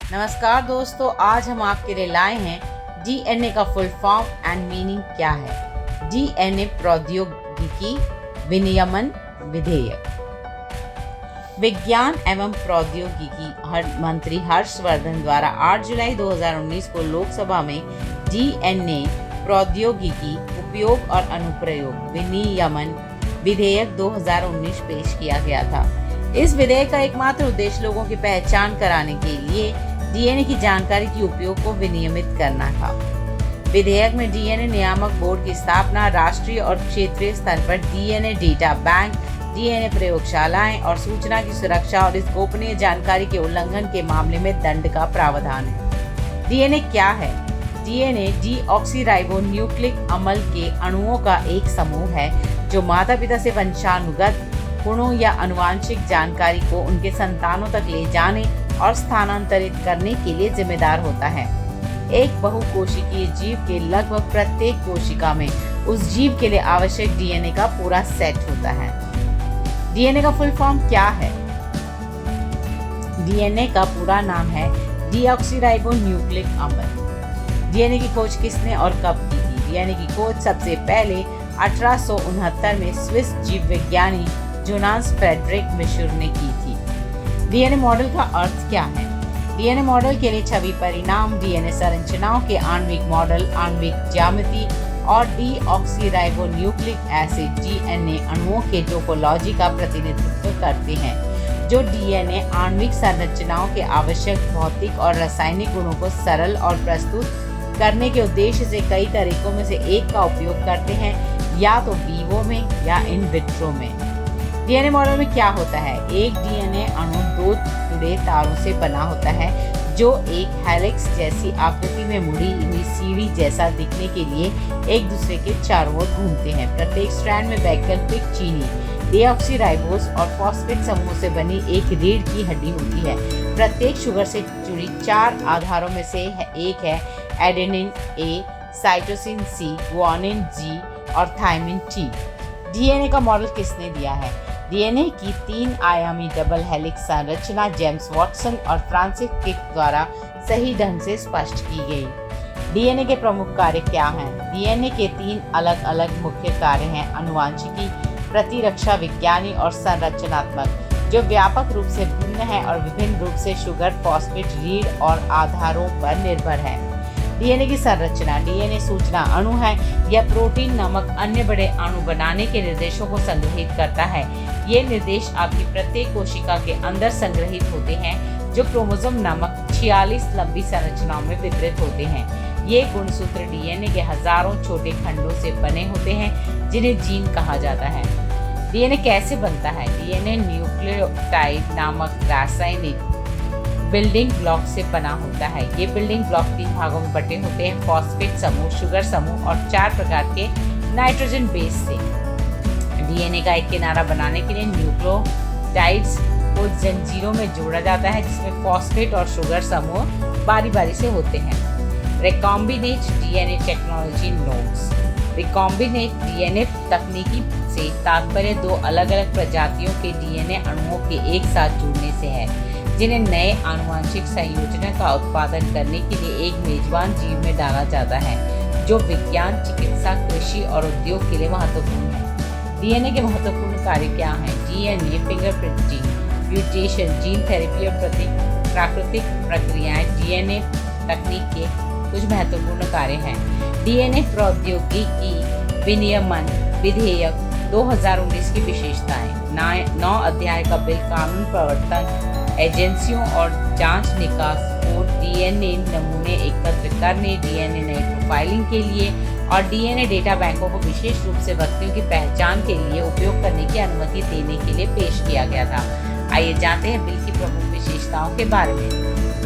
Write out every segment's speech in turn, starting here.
नमस्कार दोस्तों, आज हम आपके लिए लाए हैं डीएनए का फुल फॉर्म एंड मीनिंग क्या है। डीएनए प्रौद्योगिकी विनियमन विधेयक। विज्ञान एवं प्रौद्योगिकी मंत्री हर्षवर्धन द्वारा 8 जुलाई 2019 को लोकसभा में डीएनए प्रौद्योगिकी उपयोग और अनुप्रयोग विनियमन विधेयक 2019 पेश किया गया था। इस विधेयक का एकमात्र उद्देश्य लोगों की पहचान कराने के लिए डीएनए की जानकारी के उपयोग को विनियमित करना था। विधेयक में डीएनए नियामक बोर्ड की स्थापना, राष्ट्रीय और क्षेत्रीय स्तर पर डीएनए डेटा बैंक, डीएनए प्रयोगशालाएं और सूचना की सुरक्षा और इस गोपनीय जानकारी के उल्लंघन के मामले में दंड का प्रावधान है। डीएनए क्या है? डीएनए डीऑक्सीराइबोन्यूक्लिक अम्ल के अणुओं का एक समूह है जो माता पिता से वंशानुगत गुणों या आनुवंशिक जानकारी को उनके संतानों तक ले जाने और स्थानांतरित करने के लिए जिम्मेदार होता है। एक बहुकोशिकीय जीव के लगभग प्रत्येक कोशिका में उस जीव के लिए आवश्यक डीएनए का पूरा सेट होता है। डीएनए का फुल फॉर्म क्या है? डीएनए का पूरा नाम है डीऑक्सीराइबोन्यूक्लिक अम्ल। डीएनए की खोज किसने और कब की थी? डीएनए की खोज सबसे पहले 1869 में स्विस जीव विज्ञानी जोनास फ्रेडरिक मिशर ने की थी। डीएनए मॉडल का अर्थ क्या है? डीएनए मॉडल के लिए छवि परिणाम, डीएनए संरचनाओं के आणविक मॉडल, आणविक ज्यामिति और डीऑक्सीराइबोन्यूक्लिक एसिड डीएनए अणुओं के टोपोलॉजी का प्रतिनिधित्व करते हैं, जो डीएनए आणविक संरचनाओं के आवश्यक भौतिक और रासायनिक गुणों को सरल और प्रस्तुत करने के उद्देश्य से कई तरीकों में से एक का उपयोग करते हैं, या तो वीवो में या इन विट्रो में। डीएनए मॉडल में क्या होता है? एक डीएनए अणु 2 जुड़े तारों से बना होता है जो एक हेलिक्स जैसी आकृति में मुड़ी हुई सीढ़ी जैसा दिखने के लिए एक दूसरे के चारों ओर घूमते हैं। प्रत्येक स्ट्रैंड में वैकल्पिक चीनी डीऑक्सीराइबोज और फॉस्फेट समूह से बनी एक रीढ़ की हड्डी होती है। प्रत्येक शुगर से जुड़ी 4 आधारों में से एक है adenine A, cytosine C, guanine G और थायमिन टी। डीएनए का मॉडल किसने दिया है? डीएनए की 3 आयामी डबल हेलिक्स संरचना जेम्स वाटसन और फ्रांसिस किक द्वारा सही ढंग से स्पष्ट की गई। डीएनए के प्रमुख कार्य क्या हैं? डीएनए के 3 अलग अलग मुख्य कार्य हैं: आनुवांशिकी, प्रतिरक्षा विज्ञानी और संरचनात्मक, जो व्यापक रूप से भिन्न है और विभिन्न रूप से शुगर, फॉस्फेट, रीढ़ और आधारों पर निर्भर है। डीएनए की संरचना। डीएनए सूचना अणु है। यह प्रोटीन नामक अन्य बड़े अणु बनाने के निर्देशों को संग्रहित करता है। ये निर्देश आपकी प्रत्येक कोशिका के अंदर संग्रहित होते हैं, जो क्रोमोसोम नामक 46 लंबी संरचनाओं में वितरित होते हैं। ये गुणसूत्र डीएनए के हजारों छोटे खंडों से बने होते हैं, जिन्हें जीन कहा जाता है। डीएनए कैसे बनता है? डीएनए न्यूक्लियोटाइड नामक रासायनिक बिल्डिंग ब्लॉक से बना होता है। ये बिल्डिंग ब्लॉक 3 भागों में बटे होते हैं: फॉस्फेट समूह, शुगर समूह और 4 प्रकार के नाइट्रोजन बेस से। डीएनए का एक किनारा बनाने के लिए न्यूक्लियोटाइड्स को जंजीरों में जोड़ा जाता है, जिसमें फॉस्फेट और शुगर समूह बारी बारी से होते हैं। Recombinant DNA technology notes. Recombinant DNA तकनीकी से तात्पर्य 2 अलग अलग प्रजातियों के डीएनए अणुओं के एक साथ जुड़ने से है, जिन्हें नए आनुवंशिक संयोजन का उत्पादन करने के लिए एक मेजबान जीव में डाला जाता है, जो विज्ञान, चिकित्सा, कृषि और उद्योग के लिए महत्वपूर्ण है। डीएनए के महत्वपूर्ण कार्य क्या हैं? DNA fingerprinting, mutation, gene therapy और प्राकृतिक प्रक्रियाएं डीएनए तकनीक के कुछ महत्वपूर्ण कार्य हैं। डीएनए प्रौद्योगिकी विनियमन विधेयक 2019 की विशेषताएं। 9 अध्याय का बिल कानून प्रवर्तन एजेंसियों और जांच निकास को डीएनए नमूने एकत्र करने, डीएनए नई प्रोफाइलिंग के लिए और डीएनए डेटा बैंकों को विशेष रूप से व्यक्तियों की पहचान के लिए उपयोग करने की अनुमति देने के लिए पेश किया गया था। आइए जानते हैं बिल की प्रमुख विशेषताओं के बारे में।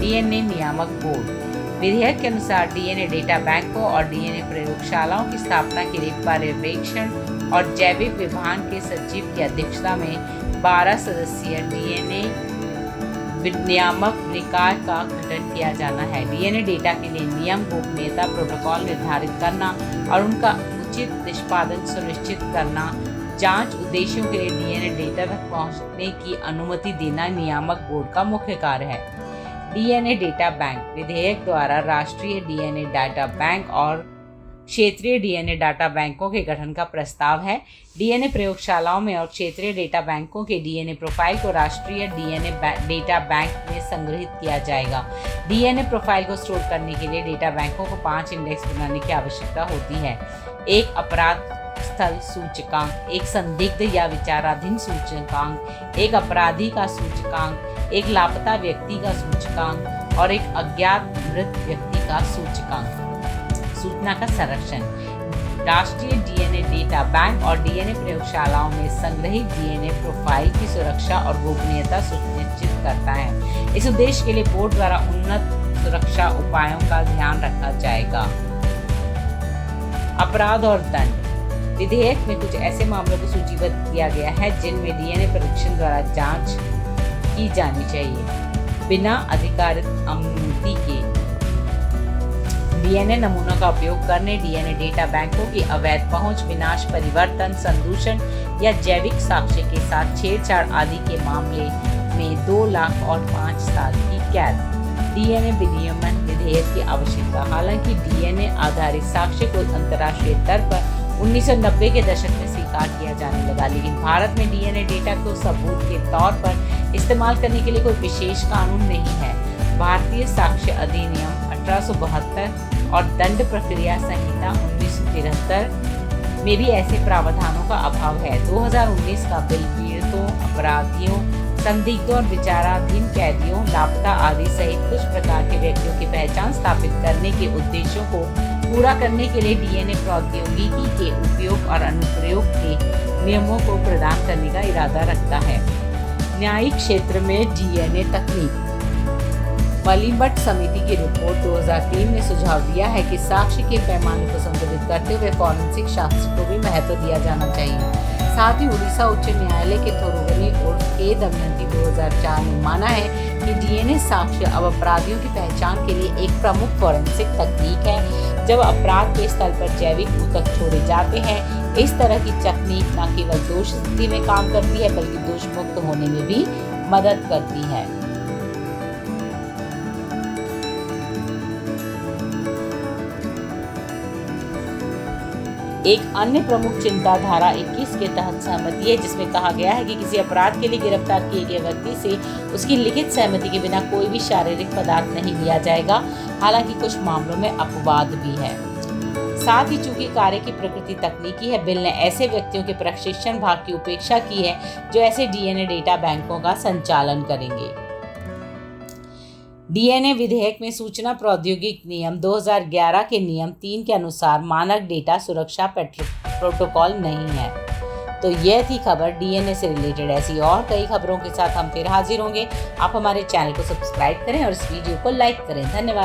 डीएनए नियामक बोर्ड। विधेयक के अनुसार डीएनए डेटा बैंकों और डीएनए प्रयोगशालाओं की स्थापना के लिए पर्यवेक्षण और जैविक विभाग के सचिव की अध्यक्षता में 12 सदस्यीय डीएनए नियामक निकाय का गठन किया जाना है। डीएनए डेटा के लिए नियम, गोपनीयता प्रोटोकॉल निर्धारित करना और उनका उचित निष्पादन सुनिश्चित करना, जांच उद्देश्यों के लिए डीएनए डेटा तक पहुंचने की अनुमति देना नियामक बोर्ड का मुख्य कार्य है। डीएनए डेटा बैंक विधेयक द्वारा राष्ट्रीय डीएनए डाटा बैंक और क्षेत्रीय डीएनए डाटा बैंकों के गठन का प्रस्ताव है। डीएनए प्रयोगशालाओं में और क्षेत्रीय डेटा बैंकों के डीएनए प्रोफाइल को राष्ट्रीय डीएनए डेटा बैंक में संग्रहित किया जाएगा। डीएनए प्रोफाइल को स्टोर करने के लिए डेटा बैंकों को 5 इंडेक्स बनाने की आवश्यकता होती है। एक अपराध स्थल सूचकांक, एक संदिग्ध या विचाराधीन सूचकांक, एक अपराधी का सूचकांक, एक लापता व्यक्ति का सूचकांक और एक अज्ञात मृत व्यक्ति का सूचकांक। सूचना का संरक्षण राष्ट्रीय डीएनए डेटा बैंक और डीएनए प्रयोगशालाओं में संग्रहित डीएनए प्रोफाइल की सुरक्षा और गोपनीयता सुनिश्चित करता है। इस उद्देश्य के लिए बोर्ड द्वारा उन्नत सुरक्षा उपायों का ध्यान रखा जाएगा। अपराध और दंड विधेयक में कुछ ऐसे मामलों को सूचीबद्ध किया गया है जिनमें डीएनए परीक्षण द्वारा जांच की जानी चाहिए। बिना अधिकारित अनुमति के डीएनए नमूनों का उपयोग करने, डीएनए डेटा बैंकों की अवैध पहुंच, विनाश, परिवर्तन, संदूषण या जैविक साक्ष्य के साथ छेड़छाड़ आदि के मामले में 2 लाख और 5 साल की कैद। डीएनए विनियमन विधेयक की आवश्यकता हालांकि डीएनए आधारित साक्ष्य को अंतर्राष्ट्रीय स्तर पर 1990 के दशक में स्वीकार किया जाने लगा, लेकिन भारत में डीएनए डेटा को सबूत के तौर पर इस्तेमाल करने के लिए कोई विशेष कानून नहीं है। भारतीय साक्ष्य अधिनियम 1872 और दंड प्रक्रिया संहिता 1973 में भी ऐसे प्रावधानों का अभाव है। 2019 का बिल पीड़ितों, अपराधियों, संदिग्धों और विचाराधीन कैदियों, लापता आदि सहित कुछ प्रकार के व्यक्तियों की पहचान स्थापित करने के उद्देश्यों को पूरा करने के लिए डीएनए प्रौद्योगिकी के उपयोग और अनुप्रयोग के नियमों को प्रदान करने का इरादा रखता है। न्यायिक क्षेत्र में डीएनए तकनीक मलिमट समिति की रिपोर्ट 2003 ने सुझाव दिया है कि साक्ष्य के पैमाने को संबोधित करते हुए फॉरेंसिक शास्त्र को भी महत्व दिया जाना चाहिए। साथ ही उड़ीसा उच्च न्यायालय के थोरुगनी उर्फ के दमयंती 2004 ने माना है कि डीएनए साक्ष्य अब अपराधियों की पहचान के लिए एक प्रमुख फॉरेंसिक तकनीक है। जब अपराध के स्थल पर जैविक ऊतक छोड़े जाते हैं, इस तरह की तकनीक न केवल दोष स्थिति में काम करती है बल्कि दोष मुक्त होने में भी मदद करती है। एक अन्य प्रमुख चिंता धारा 21 के तहत सहमति है, जिसमें कहा गया है कि किसी अपराध के लिए गिरफ्तार किए गए व्यक्ति से उसकी लिखित सहमति के बिना कोई भी शारीरिक पदार्थ नहीं लिया जाएगा। हालांकि कुछ मामलों में अपवाद भी है। साथ ही चूंकि कार्य की प्रकृति तकनीकी है, बिल ने ऐसे व्यक्तियों के प्रशिक्षण भाग की उपेक्षा की है जो ऐसे डीएनए डेटा बैंकों का संचालन करेंगे। डीएनए विधेयक में सूचना प्रौद्योगिकी नियम 2011 के नियम 3 के अनुसार मानक डेटा सुरक्षा प्रोटोकॉल नहीं है। तो यह थी खबर डीएनए से रिलेटेड। ऐसी और कई खबरों के साथ हम फिर हाजिर होंगे। आप हमारे चैनल को सब्सक्राइब करें और इस वीडियो को लाइक करें। धन्यवाद।